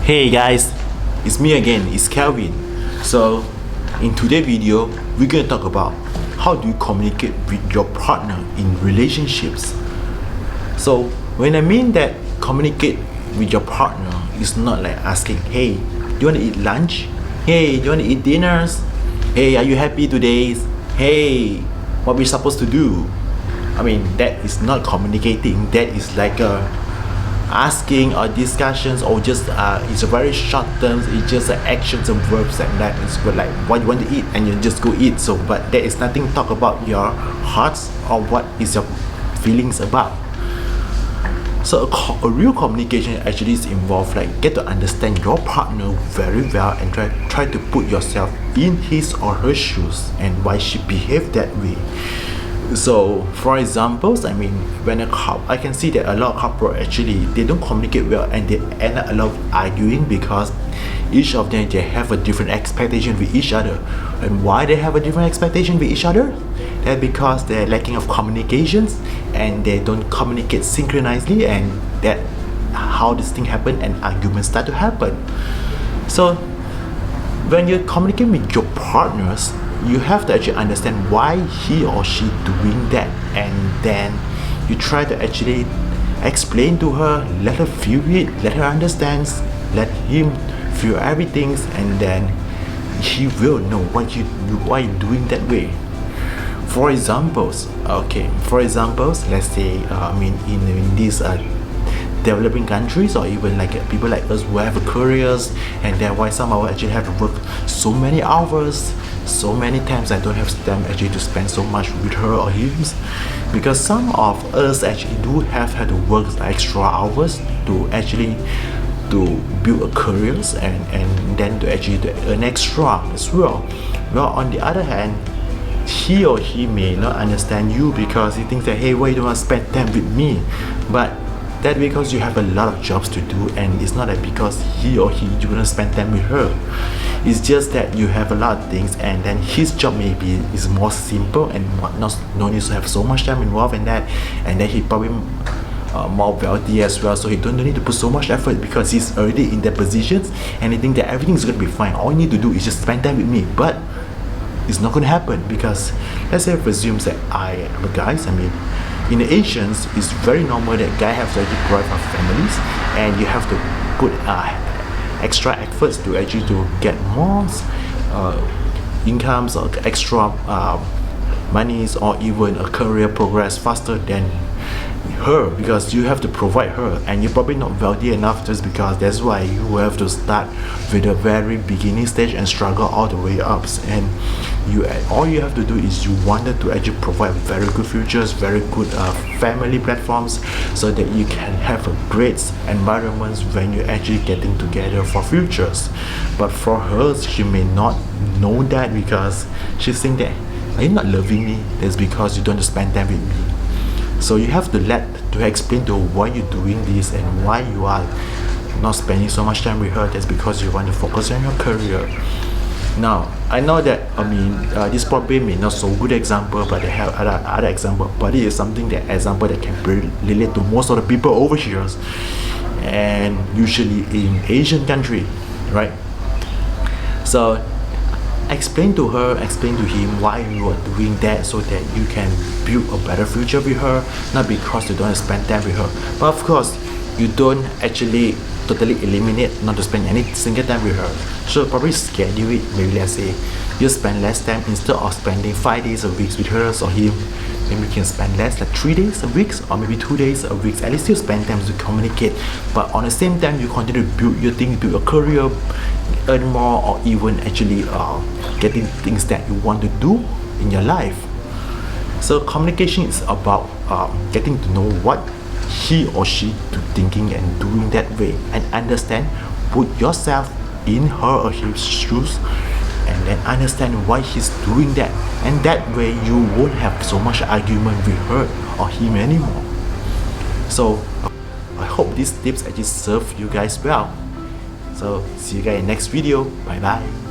Hey guys, it's me again, it's Kelvin. So in today's video, we're gonna talk about how do you communicate with your partner in relationships. So when I mean that communicate with your partner, it's not like asking, hey, do you wanna eat lunch? Hey, do you wanna eat dinners? Hey, are you happy today? Hey, what we supposed to do? I mean, that is not communicating. That is like asking or discussions, or just it's a very short terms. It's just actions and verbs and that is good, like what you want to eat and you just go eat. So but there is nothing talk about your hearts or what is your feelings about. So a real communication actually is involved, like get to understand your partner very well and try to put yourself in his or her shoes and why she behave that way. So for examples, I mean, when I can see that a lot of couple actually they don't communicate well and they end up a lot of arguing because each of them they have a different expectation with each other. And why they have a different expectation with each other? That's because they're lacking of communications and they don't communicate synchronously, and that how this thing happen and arguments start to happen. So when you communicate with your partners, you have to actually understand why he or she doing that, and then you try to actually explain to her, let her feel it, let her understand, let him feel everything, and then he will know why you doing that way. For examples, let's say in these developing countries, or even like people like us who have careers, and then why some of us actually have to work so many hours. So many times I don't have time actually to spend so much with her or him, because some of us actually do have had to work extra hours to actually to build a careers and then to actually to earn extra as well. Well, on the other hand, he or he may not understand you because he thinks that, hey, why you don't want to spend time with me? But that because you have a lot of jobs to do, and it's not that because he or he you wouldn't spend time with her. It's just that you have a lot of things, and then his job maybe is more simple and no need to have so much time involved in that, and then he probably more wealthy as well, so he don't need to put so much effort because he's already in their positions and he think that everything is going to be fine. All you need to do is just spend time with me. But it's not going to happen, because let's say presume that I am a guy. I mean, in the Asians, it's very normal that guy have to actually provide for families, and you have to put extra efforts to actually to get more incomes or extra monies, or even a career progress faster than her, because you have to provide her, and you're probably not wealthy enough, just because that's why you have to start with the very beginning stage and struggle all the way up. And all you have to do is you wanted to actually provide very good futures, very good family platforms, so that you can have a great environment when you're actually getting together for futures. But for her, she may not know that, because she's saying that, are you not loving me? That's because you don't spend time with me. So you have to explain to her why you're doing this and why you are not spending so much time with her. That's because you want to focus on your career. Now, I know that this probably may not so good example, but they have other example. But it is something that can relate to most of the people over here, and usually in Asian country, right? So explain to him why you are doing that, so that you can build a better future with her, not because you don't spend time with her. But of course, you don't actually totally eliminate not to spend any single time with her. So probably schedule it. Maybe let's say you spend less time, instead of spending 5 days a week with her or him, maybe you can spend less, like 3 days a week, or maybe 2 days a week. At least you spend time to communicate, but on the same time you continue to build your things, build a career, earn more, or even actually getting things that you want to do in your life. So communication is about getting to know what he or she thinking and doing that way, and understand, put yourself in her or his shoes, and then understand why he's doing that, and that way you won't have so much argument with her or him anymore. So I hope these tips actually serve you guys well. So see you guys in next video. Bye bye.